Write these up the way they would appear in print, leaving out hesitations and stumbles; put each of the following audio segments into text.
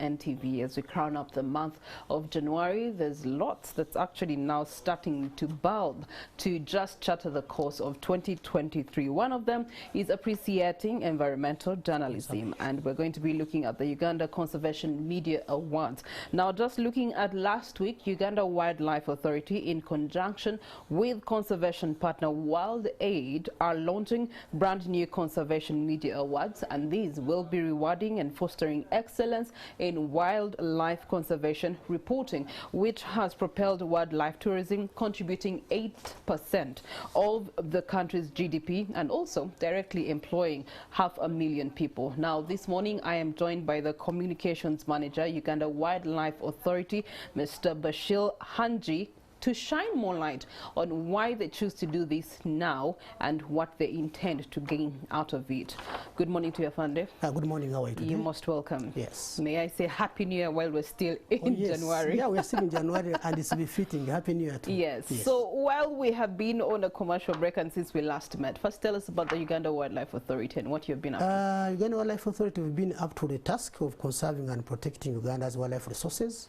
NTV as we crown up the month of January. There's lots that's actually now starting to bulb to just charter the course of 2023. One of them is appreciating environmental journalism, and we're going to be looking at the Uganda Conservation Media Awards. Now, just looking at last week, Uganda Wildlife Authority, in conjunction with conservation partner Wild Aid, are launching brand new Conservation Media Awards, and these will be rewarding and fostering excellence in wildlife conservation reporting, which has propelled wildlife tourism, contributing 8% of the country's GDP and also directly employing 500,000 people. Now, this morning I am joined by the communications manager, Uganda Wildlife Authority, Mr. Bashir Hanji, to shine more light on why they choose to do this now and what they intend to gain out of it. Good morning to you, Afande. Good morning. How are you today? You're most welcome. Yes. May I say Happy New Year while we're still in January? Yeah, we're still in January and it's befitting. Happy New Year too. Yes. So while we have been on a commercial break and since we last met, first tell us about the Uganda Wildlife Authority and what you've been up to. Uganda Wildlife Authority, we've been up to the task of conserving and protecting Uganda's wildlife resources.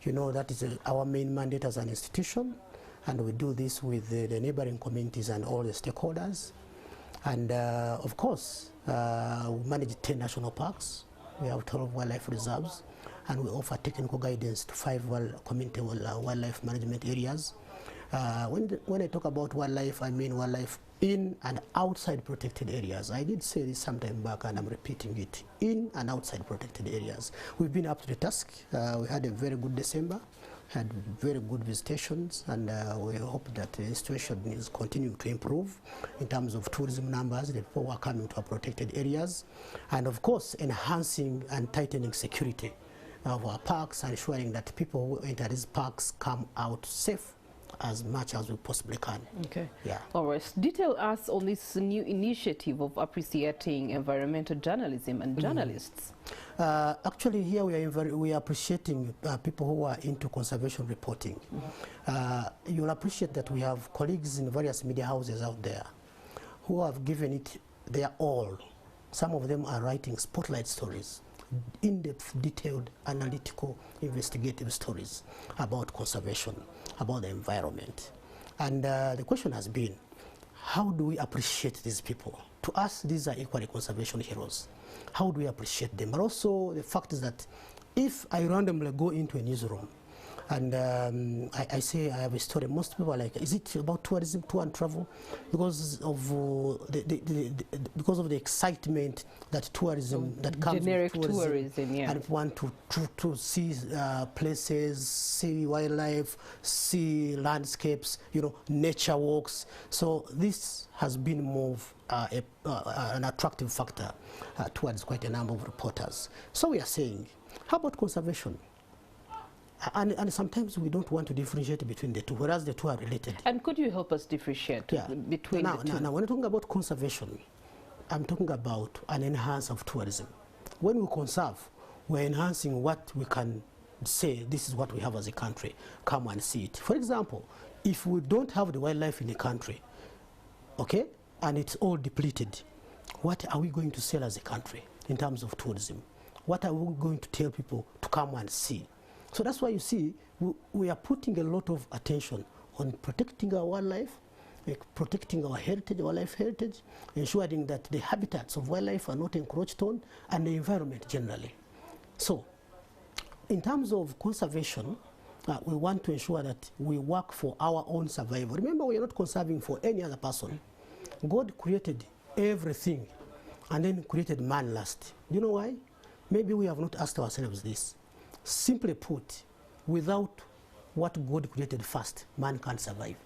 You know, that is our main mandate as an institution, and we do this with the neighboring communities and all the stakeholders. And of course, we manage 10 national parks, we have 12 wildlife reserves, and we offer technical guidance to 5 community wildlife management areas. When I talk about wildlife, I mean wildlife in and outside protected areas. I did say this sometime back and I'm repeating it, in and outside protected areas. We've been up to the task. We had a very good December, had very good visitations, and we hope that the situation is continuing to improve in terms of tourism numbers, the people who are coming to our protected areas, and of course enhancing and tightening security of our parks, ensuring that people who enter these parks come out safe as much as we possibly can. Okay. Yeah. All right. Detail us on this new initiative of appreciating environmental journalism and journalists. Actually, here we are appreciating people who are into conservation reporting. You'll appreciate that we have colleagues in various media houses out there who have given it their all. Some of them are writing spotlight stories, in-depth, detailed, analytical, investigative stories about conservation, about the environment. And the question has been, how do we appreciate these people? To us, these are equally conservation heroes. How do we appreciate them? But also the fact is that if I randomly go into a newsroom and I say I have a story, most people are like, is it about tourism, tour and travel? Because of the excitement that tourism that comes generic with tourism, yeah. And want to see places, see wildlife, see landscapes, you know, nature walks. So this has been more an attractive factor towards quite a number of reporters. So we are saying, how about conservation? And sometimes we don't want to differentiate between the two, whereas the two are related. And could you help us differentiate between the two? Now, when I'm talking about conservation, I'm talking about an enhance of tourism. When we conserve, we're enhancing what we can say, this is what we have as a country, come and see it. For example, if we don't have the wildlife in the country, okay, and it's all depleted, what are we going to sell as a country in terms of tourism? What are we going to tell people to come and see? So that's why you see we are putting a lot of attention on protecting our wildlife, protecting our heritage, wildlife heritage, ensuring that the habitats of wildlife are not encroached on, and the environment generally. So in terms of conservation, we want to ensure that we work for our own survival. Remember, we are not conserving for any other person. God created everything and then created man last. Do you know why? Maybe we have not asked ourselves this. Simply put, without what God created first, man can't survive.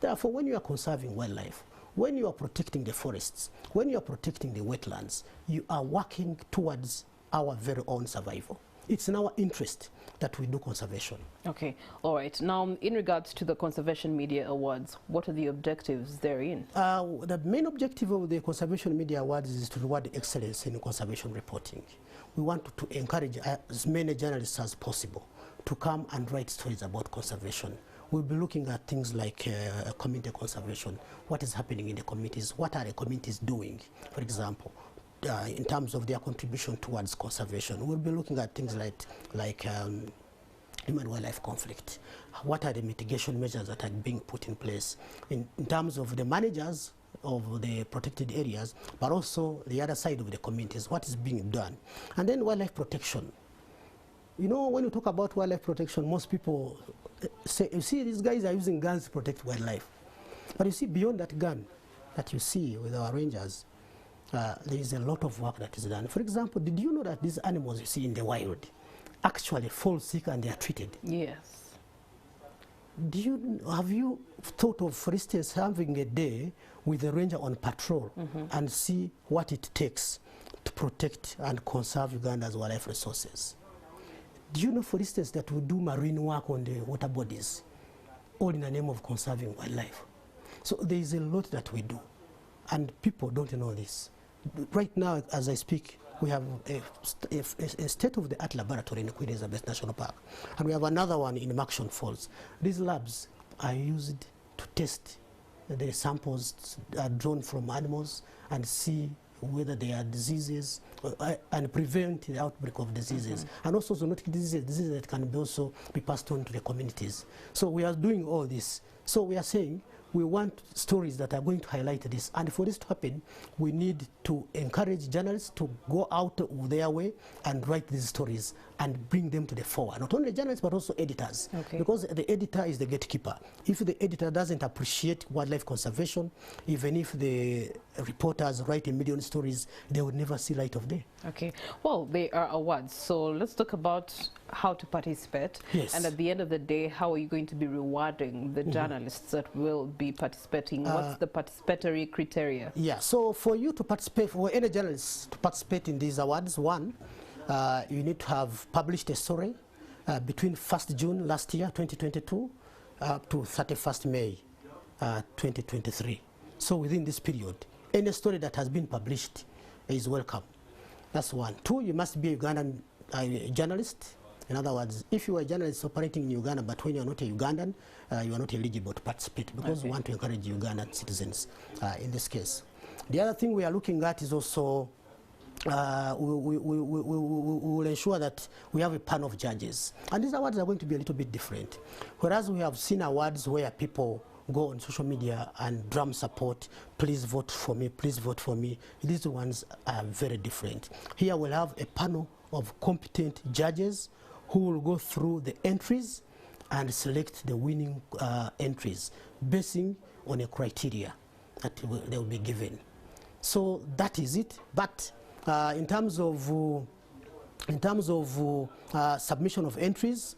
Therefore, when you are conserving wildlife, when you are protecting the forests, when you are protecting the wetlands, you are working towards our very own survival. It's in our interest that we do conservation. Okay. All right. Now, in regards to the Conservation Media Awards, what are the objectives therein? The main objective of the Conservation Media Awards is to reward excellence in conservation reporting. We want to encourage as many journalists as possible to come and write stories about conservation. We'll be looking at things like community conservation, what is happening in the communities, what are the communities doing, for example. in terms of their contribution towards conservation. We'll be looking at things like human wildlife conflict. What are the mitigation measures that are being put in place in terms of the managers of the protected areas, but also the other side of the communities, what is being done. And then wildlife protection. You know, when you talk about wildlife protection, most people say, you see, these guys are using guns to protect wildlife. But you see, beyond that gun that you see with our rangers, there is a lot of work that is done. For example, did you know that these animals you see in the wild actually fall sick and they are treated? Yes. Have you thought of, for instance, having a day with a ranger on patrol and see what it takes to protect and conserve Uganda's wildlife resources? Do you know, for instance, that we do marine work on the water bodies, all in the name of conserving wildlife? So there is a lot that we do, and people don't know this. Right now, as I speak, we have a state-of-the-art laboratory in Queen Elizabeth National Park, and we have another one in Maction Falls. These labs are used to test the samples drawn from animals and see whether there are diseases and prevent the outbreak of diseases, and also zoonotic diseases that can also be passed on to the communities. So we are doing all this. So we are saying we want stories that are going to highlight this, and for this to happen, we need to encourage journalists to go out of their way and write these stories and bring them to the fore. Not only journalists, but also editors, because the editor is the gatekeeper. If the editor doesn't appreciate wildlife conservation, even if the reporters write a million stories, they would never see light of day. Okay, well, they are awards, so let's talk about how to participate. Yes. And at the end of the day, how are you going to be rewarding the journalists that will be participating? What's the participatory criteria? Yeah, so for you to participate, for any journalists to participate in these awards, one, you need to have published a story between 1st June last year, 2022, up to 31st May, 2023. So within this period, any story that has been published is welcome. That's one. Two, you must be a Ugandan journalist. In other words, if you are a journalist operating in Uganda, but when you are not a Ugandan, you are not eligible to participate, because we want to encourage Ugandan citizens in this case. The other thing we are looking at is also we will ensure that we have a panel of judges. And these awards are going to be a little bit different. Whereas we have seen awards where people go on social media and drum support, please vote for me, please vote for me. These ones are very different. Here we'll have a panel of competent judges who will go through the entries and select the winning entries, basing on a criteria that they will be given. So that is it. But in terms of submission of entries,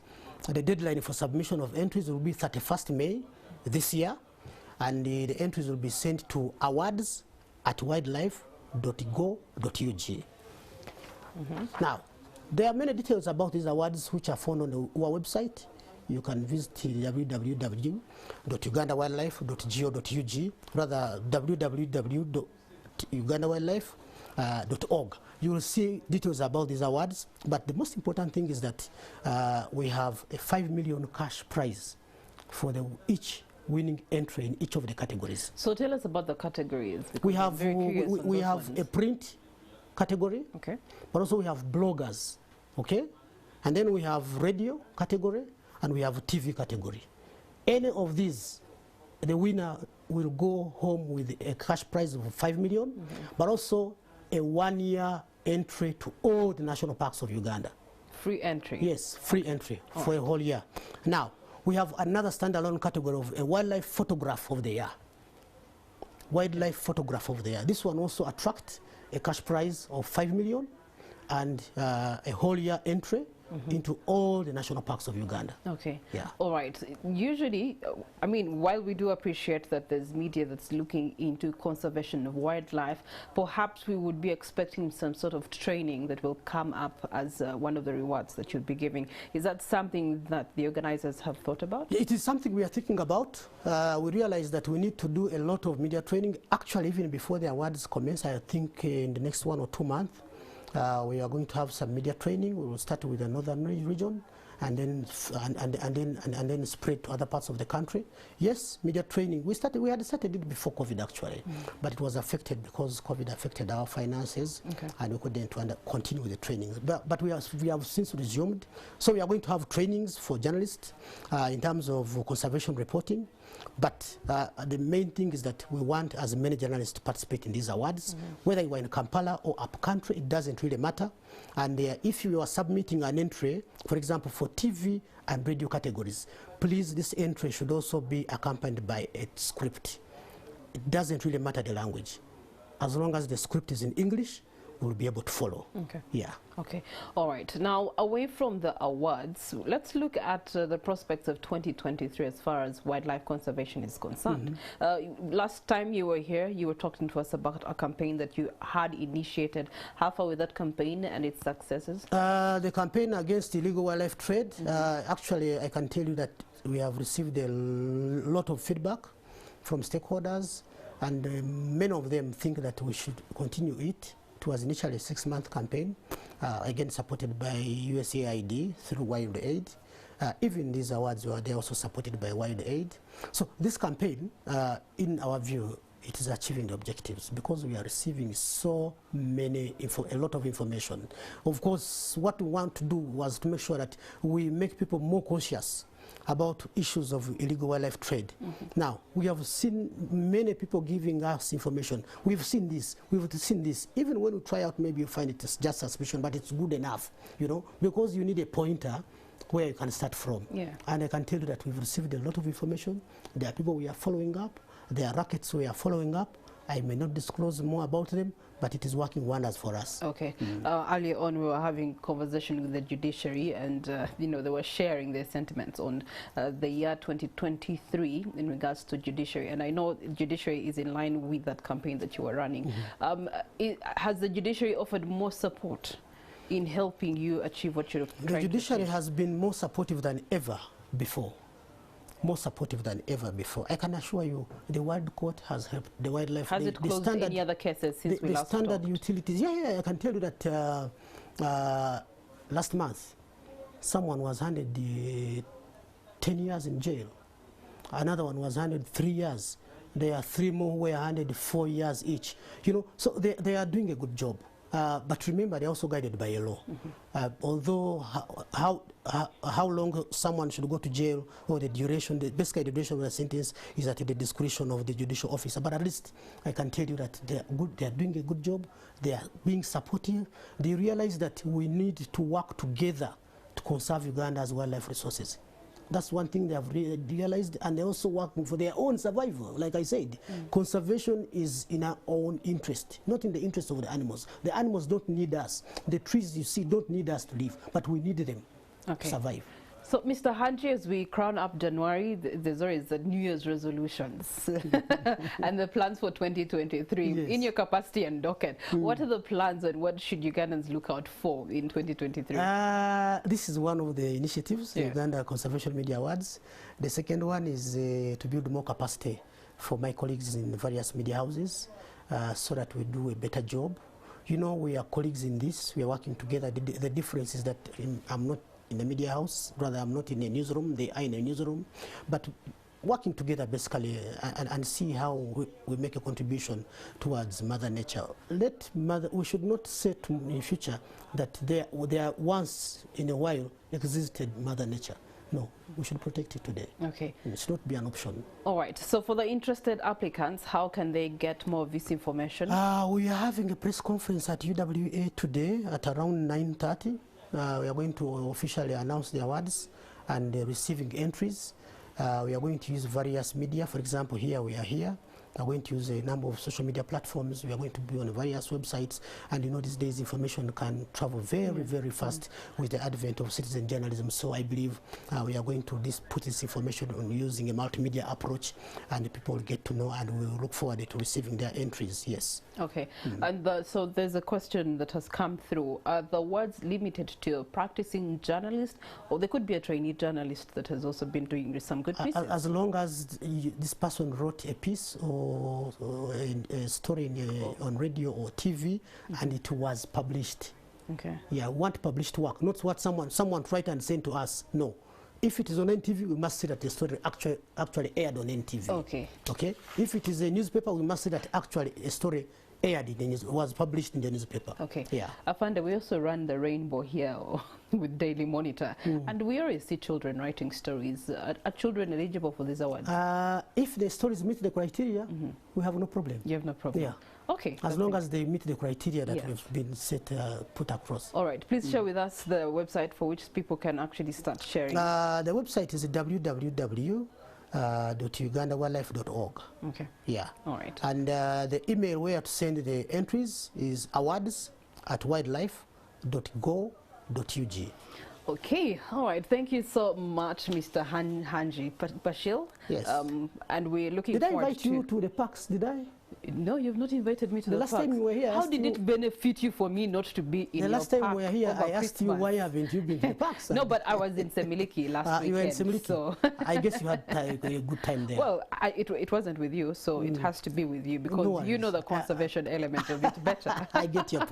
the deadline for submission of entries will be 31st May this year, and the entries will be sent to awards@wildlife.go.ug. Now, there are many details about these awards which are found on our website. You can visit www.ugandawildlife.go.ug, rather www.ugandawildlife.org. You will see details about these awards, but the most important thing is that we have a 5 million cash prize for each winning entry in each of the categories. So tell us about the categories. We have a print category, but also we have bloggers, and then we have radio category, and we have TV category. Any of these, the winner will go home with a cash prize of 5 million, but also a 1-year entry to all the national parks of Uganda. Free entry? Yes, free entry for a whole year. Now, we have another standalone category of a wildlife photograph of the year. Wildlife photograph of the year. This one also attracts a cash prize of 5 million and a whole year entry into all the national parks of Uganda. Okay. Yeah. All right. Usually, I mean, while we do appreciate that there's media that's looking into conservation of wildlife, perhaps we would be expecting some sort of training that will come up as one of the rewards that you'll be giving. Is that something that the organizers have thought about? It is something we are thinking about. We realize that we need to do a lot of media training. Actually, even before the awards commence, I think in the next 1 or 2 months, we are going to have some media training. We will start with the northern region, and then spread to other parts of the country. Yes, media training. We had started it before COVID actually, but it was affected because COVID affected our finances, and we couldn't continue with the trainings. But we have since resumed. So we are going to have trainings for journalists in terms of conservation reporting. But the main thing is that we want as many journalists to participate in these awards, whether you are in Kampala or up country, it doesn't really matter. And if you are submitting an entry, for example, for TV and radio categories, please, this entry should also be accompanied by a script. It doesn't really matter the language. As long as the script is in English, we'll be able to follow. Okay. Yeah. Okay. All right. Now, away from the awards, let's look at the prospects of 2023 as far as wildlife conservation is concerned. Last time you were here, you were talking to us about a campaign that you had initiated. How far with that campaign and its successes? The campaign against illegal wildlife trade, actually, I can tell you that we have received a lot of feedback from stakeholders, and many of them think that we should continue it. It was initially a 6-month campaign, again supported by USAID through Wild Aid. Even these awards they also supported by Wild Aid. So this campaign, in our view, it is achieving the objectives because we are receiving so many, a lot of information. Of course, what we want to do was to make sure that we make people more conscious about issues of illegal wildlife trade. Now, we have seen many people giving us information. We've seen this, we've seen this. Even when we try out, maybe you find it as just suspicion, but it's good enough, you know, because you need a pointer where you can start from. And I can tell you that we've received a lot of information. There are people we are following up. There are rackets we are following up. I may not disclose more about them, but it is working wonders for us. Okay. Earlier on, we were having conversation with the judiciary, and you know, they were sharing their sentiments on the year 2023 in regards to judiciary. And I know judiciary is in line with that campaign that you were running. Has the judiciary offered more support in helping you achieve what you're trying to achieve? The judiciary has been more supportive than ever before. More supportive than ever before. I can assure you, the World Court has helped the wildlife. Has it closed any other cases since we last talked? The standard utilities. Yeah, I can tell you that last month, someone was handed 10 years in jail. Another one was handed 3 years. There are 3 more who were handed 4 years each. You know, so they are doing a good job. But remember, they're also guided by a law. Although how long someone should go to jail, or the duration, basically the duration of the sentence is at the discretion of the judicial officer. But at least I can tell you that they are good. They are doing a good job. They are being supportive. They realize that we need to work together to conserve Uganda's wildlife resources. That's one thing they have realized, and they're also working for their own survival. Like I said, conservation is in our own interest, not in the interest of the animals. The animals don't need us. The trees you see don't need us to live, but we need them to survive. So, Mr. Hanji, as we crown up January, there's always the New Year's resolutions and the plans for 2023. Yes. In your capacity and docket, what are the plans and what should Ugandans look out for in 2023? This is one of the initiatives, Uganda Conservation Media Awards. The second one is to build more capacity for my colleagues in various media houses so that we do a better job. You know, we are colleagues in this. We are working together. The difference is that I'm not in the media house, rather I'm not in a newsroom, they are in a newsroom, but working together basically and see how we make a contribution towards Mother Nature. We should not say in future that there once in a while existed Mother Nature. No, we should protect it today. Okay. And it should not be an option. All right. So for the interested applicants, how can they get more of this information? We are having a press conference at UWA today at around 9:30. We are going to officially announce the awards and receiving entries. We are going to use various media. For example, here we are here. We are going to use a number of social media platforms. We are going to be on various websites. And you know, these days information can travel very, very fast with the advent of citizen journalism. So I believe we are going to put this information on using a multimedia approach, and people will get to know, and we will look forward to receiving their entries. Yes. Okay. And so there's a question that has come through. Are the awards limited to a practicing journalist, or there could be a trainee journalist that has also been doing some good pieces? As long as this person wrote a piece or a story on radio or TV, and it was published Okay. Yeah, we want published work, not what someone write and send to us. No. If it is on NTV, we must say that the story actually aired on NTV. Okay. Okay. If it is a newspaper, we must say that actually a story aired in the news, was published in the newspaper. Okay. Yeah. Afande, we also run the Rainbow here with Daily Monitor, and we always see children writing stories. Are children eligible for these awards? If the stories meet the criteria, we have no problem. You have no problem? Yeah. Okay. As long as they meet the criteria that Yeah. we've been put across. All right. Please share with us the website for which people can actually start sharing. The website is www.ugandawildlife.org. Okay. Yeah. All right. And the email where to send the entries is awards@wildlife.go.ug. Okay, all right. Thank you so much, Mr. Hanji Bashil. Yes. And we're looking Did I forward invite you to the parks? Did I? No, you've not invited me to the last parks. time you were here, I How asked did you- it benefit you for me not to be in The your last time park we were here, over I asked you Christmas? why haven't you been to the parks? No, but I was in Semiliki last weekend. You were in Semiliki. So I guess you had a good time there. well, it wasn't with you, so it has to be with you because No you know worries. the conservation element of it better. I get your point.